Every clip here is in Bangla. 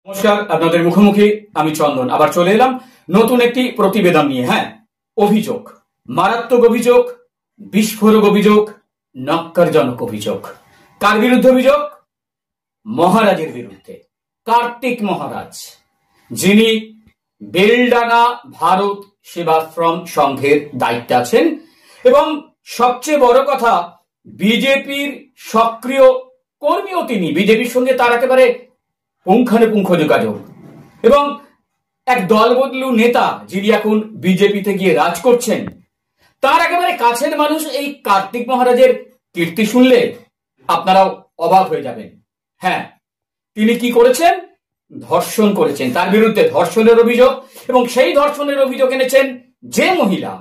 নমস্কার, আপনাদের মুখোমুখি আমি চন্দন আবার চলে এলাম নতুন একটি প্রতিবেদন নিয়ে। হ্যাঁ, অভিযোগ, মারাত্মক অভিযোগ, বিস্ফোরক অভিযোগ, নক্কারজনক অভিযোগ। কার বিরুদ্ধে অভিযোগ? মহারাজের বিরুদ্ধে। কার্তিক মহারাজ, যিনি বেলডাঙ্গা ভারত সেবাশ্রম সংঘের দায়িত্বে আছেন এবং সবচেয়ে বড় কথা, বিজেপির সক্রিয় কর্মীও তিনি। বিজেপির সঙ্গে তার একেবারে পুঙ্খানুপুঙ্খ যোগাযোগ এবং এক দলবদলু নেতা যিনি এখন বিজেপিতে গিয়ে রাজ করছেন, তার একেবারে কাছের মানুষ। এই কার্তিক মহারাজের কীর্তি শুনলে আপনারাও অবাক হয়ে যাবেন। হ্যাঁ, তিনি কি করেছেন? ধর্ষণ করেছেন। তার বিরুদ্ধে ধর্ষণের অভিযোগ এবং সেই ধর্ষণের অভিযোগ এনেছেন যে মহিলা।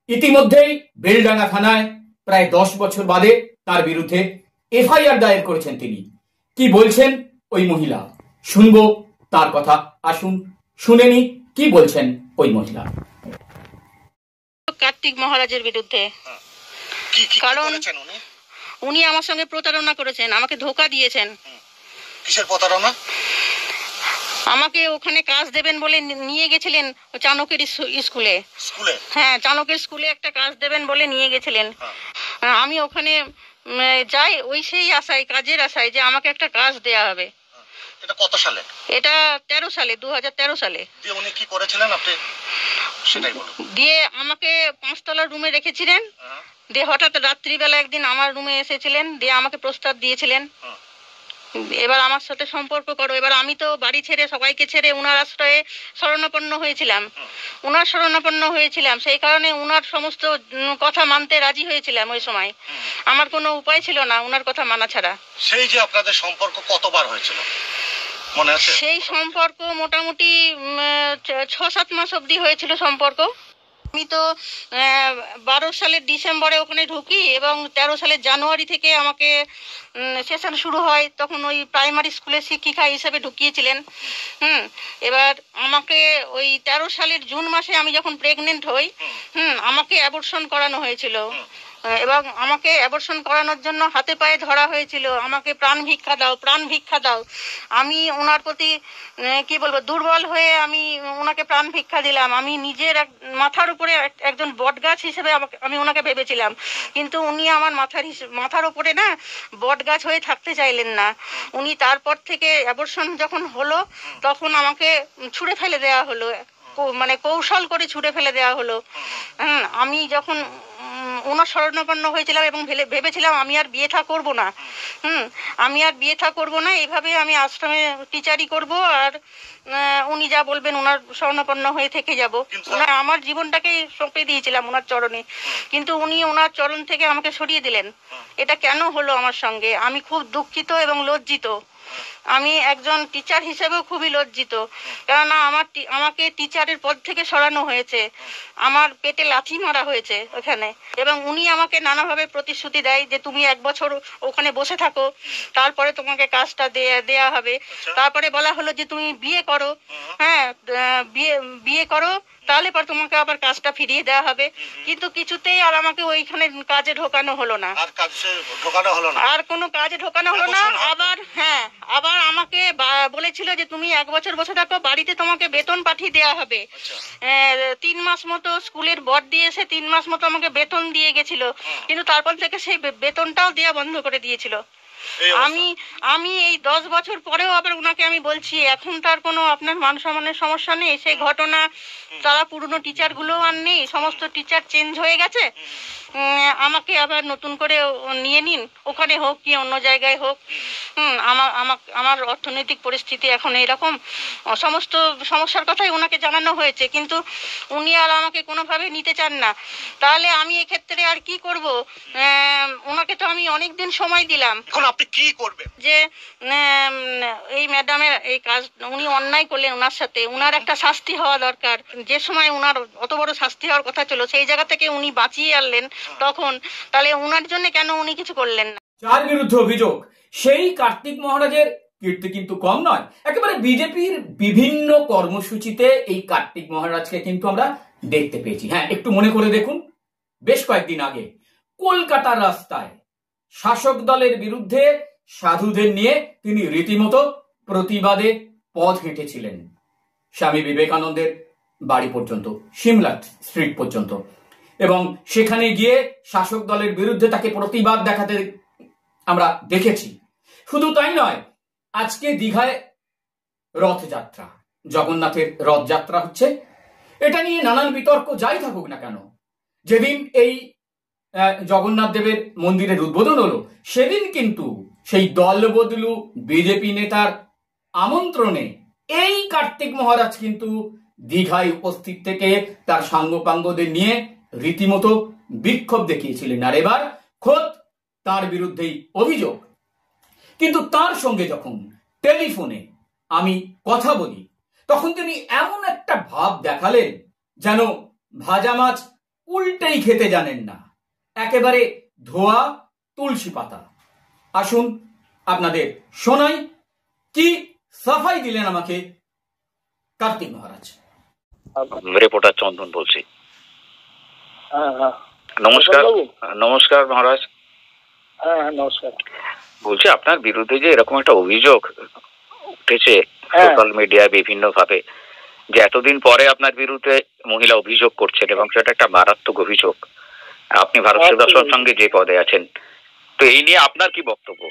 ইতিমধ্যেই বেলডাঙ্গা থানায় প্রায় 10 বছর বাদে তার বিরুদ্ধে এফআইআর দায়ের করেছেন তিনি। কি বলছেন ওই মহিলা, শুনবো তার কথা। আসুন শুনে নি কি বলছেন ওই মহিলা। কার্তিক মহারাজের বিরুদ্ধে, কারণ উনি আমার সঙ্গে প্রতারণা করেছেন, আমাকে ধোঁকা দিয়েছেন। কিসের প্রতারণা? আমাকে ওখানে কাজ দেবেন বলে নিয়ে গেছিলেন চাণকের স্কুলে। হ্যাঁ, চাণকের স্কুলে একটা কাজ দেবেন বলে নিয়ে গেছিলেন। আমি ওখানে যাই ওই সেই আশায়, কাজের আশায় যে আমাকে একটা কাজ দেয়া হবে। এটা কত সালে? এটা 13 সালে, 2013 সালে। দিয়ে উনি কি করেছিলেন আপনি সেটাই বলুন। দিয়ে আমাকে 5 তলার রুমে রেখেছিলেন। দিয়ে হঠাৎ রাত্রিবেলা একদিন আমার রুমে এসেছিলেন, দিয়ে আমাকে প্রস্তাব দিয়েছিলেন এবার আমার সাথে সম্পর্ক করো। এবার আমি তো বাড়ি ছেড়ে, সবাইকে ছেড়ে উনার আশ্রয়ে শরণাপন্ন হয়েছিলাম। সেই কারণে উনার সমস্ত কথা মানতে রাজি হয়েছিলাম। ওই সময় আমার কোনো উপায় ছিল না উনার কথা মানা ছাড়া। সেই যে আপনাদের সম্পর্ক কতবার হয়েছিল মনে আছে? সেই সম্পর্ক মোটামুটি 6-7 মাস অবধি হয়েছিল সম্পর্ক। আমি তো 12 সালের ডিসেম্বরে ওখানে ঢুকি এবং 13 সালের জানুয়ারি থেকে আমাকে সেশন শুরু হয়। তখন ওই প্রাইমারি স্কুলের শিক্ষিকা হিসেবে ঢুকিয়েছিলেন। এবার আমাকে ওই 13 সালের জুন মাসে আমি যখন প্রেগনেন্ট হই, আমাকে অ্যাবর্শন করানো হয়েছিল এবং আমাকে অ্যাবর্শন করানোর জন্য হাতে পায়ে ধরা হয়েছিল। আমাকে প্রাণ ভিক্ষা দাও। আমি ওনার প্রতি কি বলবো, দুর্বল হয়ে আমি ওনাকে প্রাণ ভিক্ষা দিলাম। আমি নিজের মাথার উপরে একজন বটগাছ হিসেবে আমি ওনাকে ভেবেছিলাম, কিন্তু উনি আমার মাথার উপরে না বটগাছ হয়ে থাকতে চাইলেন না। উনি তারপর থেকে অ্যাবর্শন যখন হলো তখন আমাকে ছুঁড়ে ফেলে দেওয়া হলো, মানে কৌশল করে ছুঁড়ে ফেলে দেওয়া হলো। আমি যখন ওনার শরণাপন্ন হয়েছিলাম এবং ভেবেছিলাম আমি আর বিয়ে থা করবো না, এইভাবে আমি আশ্রমে টিচারই করব আর উনি যা বলবেন ওনার শরণাপন্ন হয়ে থেকে যাব। আমার জীবনটাকেই সঁপে দিয়েছিলাম ওনার চরণে, কিন্তু উনি ওনার চরণ থেকে আমাকে সরিয়ে দিলেন। এটা কেন হলো আমার সঙ্গে? আমি খুব দুঃখিত এবং লজ্জিত। আমি একজন টিচার হিসেবেও খুবই লজ্জিত, কেননা আমাকে টিচারের পদ থেকে সরানো হয়েছে, আমার পেটে লাথি মারা হয়েছে ওখানে, এবং উনি আমাকে নানাভাবে প্রতিশ্রুতি দেয় যে তুমি 1 বছর ওখানে বসে থাকো, তারপরে তোমাকে কাজটা দেয়া হবে। তারপরে বলা হলো যে তুমি বিয়ে করো, হ্যাঁ বিয়ে করো, তাহলে পর তোমাকে আবার কাজটা ফিরিয়ে দেওয়া হবে। কিন্তু কিছুতেই আর আমাকে ওইখানে কাজে ঢোকানো হলো না, আর কোনো কাজে ঢোকানো হলো না। আবার আমাকে বলেছিল যে তুমি 1 বছর বসে থাকো, বাড়িতে তোমাকে বেতন পাঠিয়ে দেওয়া হবে। 3 মাস মতো স্কুলের বর্ড দিয়েছে, 3 মাস মতো আমাকে বেতন দিয়ে গেছিল, কিন্তু তারপর থেকে সেই বেতনটাও দেওয়া বন্ধ করে দিয়েছিল। আমি এই 10 বছর পরেও আবার ওনাকে আমি বলছি এখন তার কোনো আপনার মান সম্মানের সমস্যা নেই। সেই ঘটনা, তারা পুরনো টিচার গুলো আর নেই, সমস্ত টিচার চেঞ্জ হয়ে গেছে। আমাকে আবার নতুন করে নিয়ে নিন, ওখানে হোক কি অন্য জায়গায় হোক। আমার অর্থনৈতিক পরিস্থিতি এখন এইরকম, সমস্ত সমস্যার কথাই ওনাকে জানানো হয়েছে, কিন্তু উনি আর আমাকে কোনোভাবে নিতে চান না। তাহলে আমি এক্ষেত্রে আর কি করব? ওনাকে তো আমি অনেকদিন সময় দিলাম। এখন আপনি কি করবেন? যে এই ম্যাডামের এই কাজ, উনি অন্যায় করলেন, ওনার সাথে ওনার একটা শাস্তি হওয়া দরকার। যে সময় ওনার অত বড় শাস্তি হওয়ার কথা ছিল, সেই জায়গা থেকে উনি বাঁচিয়ে আনলেন তখন, তাহলে ওনার জন্য কেন উনি কিছু করলেন না? যার বিরুদ্ধে অভিযোগ, সেই কার্তিক মহারাজের কীর্তি কিন্তু কম নয়। একেবারে বিজেপির বিভিন্ন কর্মসূচিতে এই কার্তিক মহারাজকে কিন্তু আমরা দেখতে পেয়েছি। হ্যাঁ, একটু মনে করে দেখুন, বেশ কয়েকদিন আগে কলকাতার রাস্তায় শাসক দলের বিরুদ্ধে সাধুদের নিয়ে তিনি রীতিমতো প্রতিবাদে পথ হেঁটেছিলেন স্বামী বিবেকানন্দের বাড়ি পর্যন্ত, সিমলা স্ট্রিট পর্যন্ত, এবং সেখানে গিয়ে শাসক দলের বিরুদ্ধে তাকে প্রতিবাদ দেখাতে আমরা দেখেছি। শুধু তাই নয়, আজকে দীঘায় রথযাত্রা, জগন্নাথের রথযাত্রা হচ্ছে, এটা নিয়ে নানান বিতর্ক যাই থাকুক না কেন, যেদিন এই জগন্নাথ দেবের মন্দিরের উদ্বোধন হলো সেদিন কিন্তু সেই দলবদলু বিজেপি নেতার আমন্ত্রণে এই কার্তিক মহারাজ কিন্তু দীঘায় উপস্থিত থেকে তার সাঙ্গপাঙ্গদের নিয়ে রীতিমতো বিক্ষোভ দেখিয়েছিলেন। আর এবার খোদ তার বিরুদ্ধেই অভিযোগ। কিন্তু তার সঙ্গে যখন টেলিফোনে আমি কথা বলি তখন তিনি এমন একটা ভাব দেখালেন যেন ভাজা মাছ উল্টেই খেতে জানেন না, একেবারে ধোয়া তুলসী পাতা। আসুন আপনাদের শোনাই কি সাফাই দিলেন আমাকে কার্তিক মহারাজ। রিপোর্টার চন্দন বলছি। নমস্কার। নমস্কার মহারাজ। নমস্কার। বলছি আপনার বিরুদ্ধে যে এরকম একটা অভিযোগ উঠেছে সোশ্যাল মিডিয়ায় বিভিন্ন ভাবে, যে এতদিন পরে আপনার বিরুদ্ধে মহিলা অভিযোগ করছেন এবং সেটা একটা মারাত্মক অভিযোগ, আপনি ভারত সেবাশ্রমের সঙ্গে যে পদে আছেন, তো এই নিয়ে আপনার কি বক্তব্য?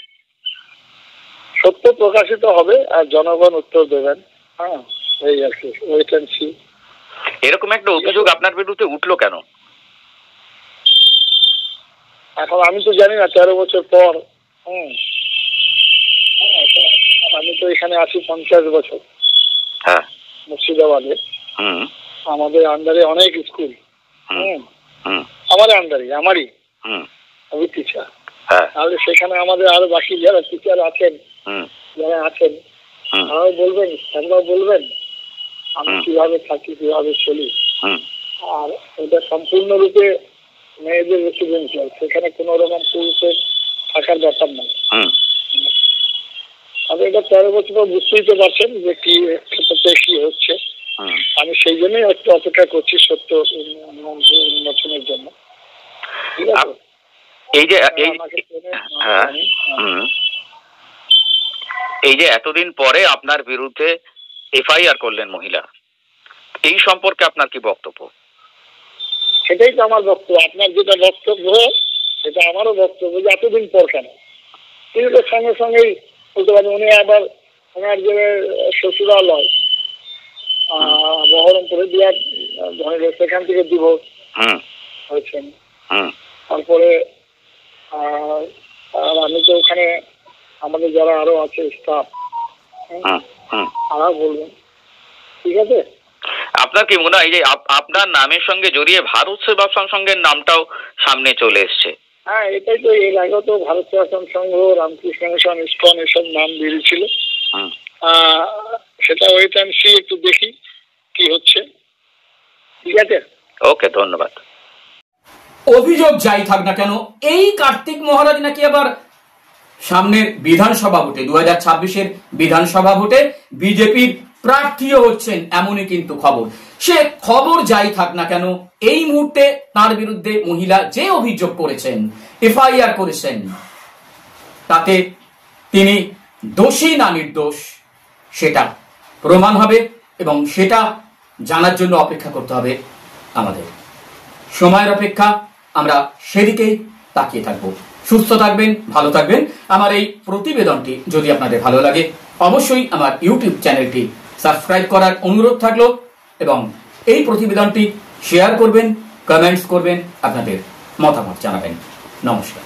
সত্য প্রকাশিত হবে আর জনগণ উত্তর দেবেন। এই আর কি, ওয়েট এন্ড সি। এরকম একটা অভিযোগ আপনার বিরুদ্ধে উঠলো কেন? এখন আমি তো জানি না, 13 বছর পর। আমি তো এখানে আছি 50 বছর। হ্যাঁ, মুর্শিদাবাদে আমাদের আন্ডারে অনেক স্কুল, আমাদের আন্ডারে, আমারই, আমি টিচার। তাহলে সেখানে আমাদের আরো বাকি যারা টিচার আছেন, যারা আছেন, তারাও বলবেন, তারাও বলবেন আমি কিভাবে থাকি, কিভাবে চলি। আর এটা সম্পূর্ণরূপে মেয়েদের রেসিডেন্সিয়াল, সেখানে কোন রকম পুরুষের থাকার ব্যাপার নাই। তবে এটা 13 বছর বুঝতেই তো পারছেন যে কি কি হচ্ছে। আমি সেই জন্যই একটু অপেক্ষা করছি সত্য উন্মোচনের জন্য। ঠিক আছে, এই যে এতদিন পরে আপনার বিরুদ্ধে এফআইআর করলেন মহিলা, এই সম্পর্কে আপনার কি বক্তব্য? সেটাই তো আমার বক্তব্য। আপনার যেটা বক্তব্য সেটা আমারও বক্তব্য, যে এতদিন পর কেন। কিন্তু সঙ্গে সঙ্গেই বলতে পারেন উনি আবার ওনার যে শ্বশুরালয় বহরমপুরে বিরাট ধরনের, সেখান থেকে ডিভোর্স হয়েছেন। তারপরে আর আমি তো ওখানে আমাদের যারা আরো আছে স্টাফ, তারা বলবেন। ঠিক আছে, আপনার কি মনে হয় যে আপনার নামের সঙ্গে জড়িয়ে ভারত সেবাশ্রম সংঘের নামটাও সামনে চলে এসছে? হ্যাঁ, এটাই তো। এর আগে তো ভারত সেবাশ্রম সংঘ, রামকৃষ্ণ মিশন, ইসকন এসব নাম বেরিয়েছিল। সেটা ওয়েট এন্ড সি, একটু দেখি কি হচ্ছে। ঠিক আছে, ওকে, ধন্যবাদ। অভিযোগ যাই থাক না কেন, এই কার্তিক মহারাজ নাকি আবার সামনের বিধানসভা ভোটে, 2026-এর বিধানসভা ভোটে বিজেপির প্রার্থীও হচ্ছেন, এমনই কিন্তু খবর। সে খবর যাই থাক না কেন, এই মুহূর্তে তার বিরুদ্ধে মহিলা যে অভিযোগ করেছেন, এফআইআর করেছেন, তাতে তিনি দোষী না নির্দোষ সেটা প্রমাণ হবে, এবং সেটা জানার জন্য অপেক্ষা করতে হবে আমাদের। সময়ের অপেক্ষা, আমরা সেদিকেই তাকিয়ে থাকবো। সুস্থ থাকবেন, ভালো থাকবেন। আমার এই প্রতিবেদনটি যদি আপনাদের ভালো লাগে অবশ্যই আমার ইউটিউব চ্যানেলটি সাবস্ক্রাইব করার অনুরোধ থাকলো, এবং এই প্রতিবেদনটি শেয়ার করবেন, কমেন্টস করবেন, আপনাদের মতামত জানাবেন। নমস্কার।